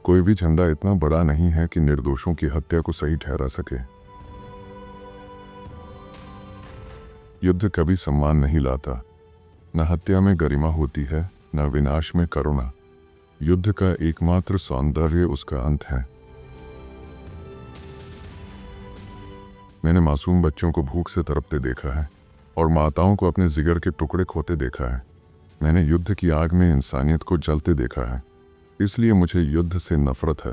कोई भी झंडा इतना बड़ा नहीं है कि निर्दोषों की हत्या को सही ठहरा सके। युद्ध कभी सम्मान नहीं लाता। न हत्या में गरिमा होती है, न विनाश में करुणा। युद्ध का एकमात्र सौंदर्य उसका अंत है। मैंने मासूम बच्चों को भूख से तड़पते देखा है और माताओं को अपने जिगर के टुकड़े खोते देखा है। मैंने युद्ध की आग में इंसानियत को जलते देखा है, इसलिए मुझे युद्ध से नफरत है।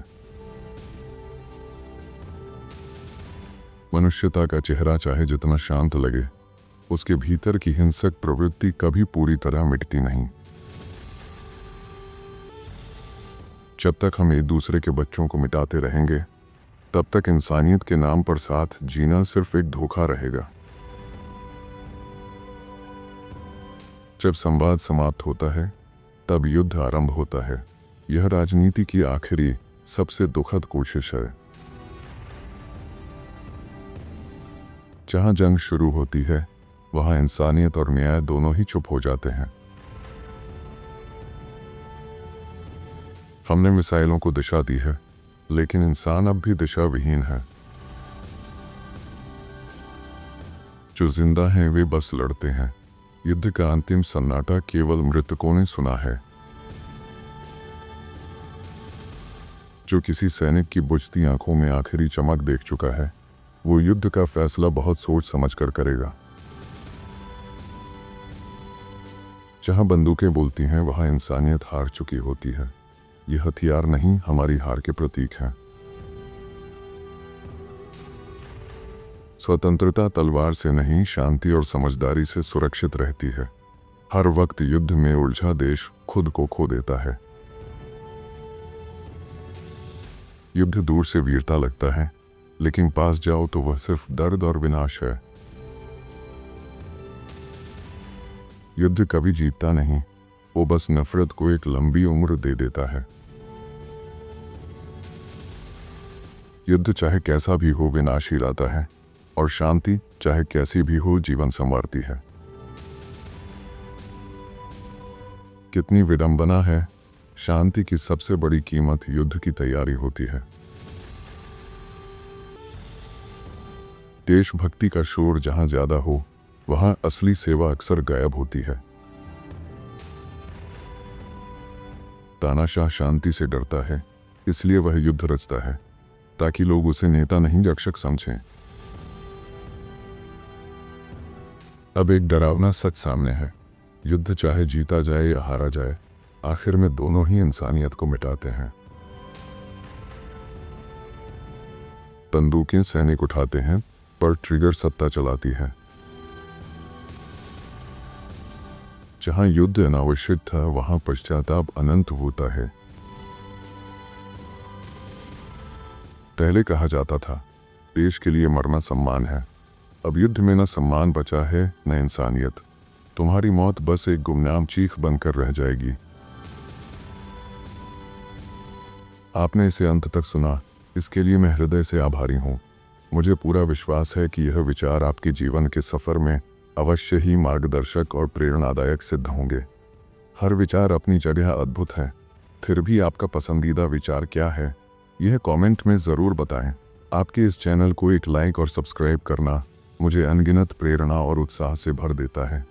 मनुष्यता का चेहरा चाहे जितना शांत लगे, उसके भीतर की हिंसक प्रवृत्ति कभी पूरी तरह मिटती नहीं। जब तक हम एक दूसरे के बच्चों को मिटाते रहेंगे, तब तक इंसानियत के नाम पर साथ जीना सिर्फ एक धोखा रहेगा। जब संवाद समाप्त होता है, तब युद्ध आरंभ होता है। यह राजनीति की आखिरी सबसे दुखद कोशिश है। जहां जंग शुरू होती है, वहां इंसानियत और न्याय दोनों ही चुप हो जाते हैं। हमने मिसाइलों को दिशा दी है, लेकिन इंसान अब भी दिशा विहीन है। जो जिंदा हैं वे बस लड़ते हैं। युद्ध का अंतिम सन्नाटा केवल मृतकों ने सुना है। जो किसी सैनिक की बुझती आंखों में आखिरी चमक देख चुका है, वो युद्ध का फैसला बहुत सोच समझकर करेगा। जहां बंदूकें बोलती हैं, वहां इंसानियत हार चुकी होती है। ये हथियार नहीं, हमारी हार के प्रतीक हैं। स्वतंत्रता तलवार से नहीं, शांति और समझदारी से सुरक्षित रहती है। हर वक्त युद्ध में उलझा देश खुद को खो देता है। युद्ध दूर से वीरता लगता है, लेकिन पास जाओ तो वह सिर्फ दर्द और विनाश है। युद्ध कभी जीतता नहीं, वो बस नफरत को एक लंबी उम्र दे देता है। युद्ध चाहे कैसा भी हो विनाश ही लाता है, और शांति चाहे कैसी भी हो जीवन संवारती है। कितनी विडंबना है, शांति की सबसे बड़ी कीमत युद्ध की तैयारी होती है। देशभक्ति का शोर जहां ज्यादा हो, वहां असली सेवा अक्सर गायब होती है। तानाशाह शांति से डरता है, इसलिए वह युद्ध रचता है, ताकि लोग उसे नेता नहीं रक्षक समझें। अब एक डरावना सच सामने है। युद्ध चाहे जीता जाए या हारा जाए, आखिर में दोनों ही इंसानियत को मिटाते हैं। बंदूकें सैनिक उठाते हैं, पर ट्रिगर सत्ता चलाती है। जहां युद्ध अनावश्यक था, वहां पश्चाताप अनंत होता है। पहले कहा जाता था, देश के लिए मरना सम्मान है। अब युद्ध में न सम्मान बचा है, न इंसानियत। तुम्हारी मौत बस एक गुमनाम चीख बनकर रह जाएगी। आपने इसे अंत तक सुना, इसके लिए मैं हृदय से आभारी हूँ। मुझे पूरा विश्वास है कि यह विचार आपके जीवन के सफर में अवश्य ही मार्गदर्शक और प्रेरणादायक सिद्ध होंगे। हर विचार अपनी जगह अद्भुत है। फिर भी आपका पसंदीदा विचार क्या है, यह कमेंट में ज़रूर बताएं। आपके इस चैनल को एक लाइक और सब्सक्राइब करना मुझे अनगिनत प्रेरणा और उत्साह से भर देता है।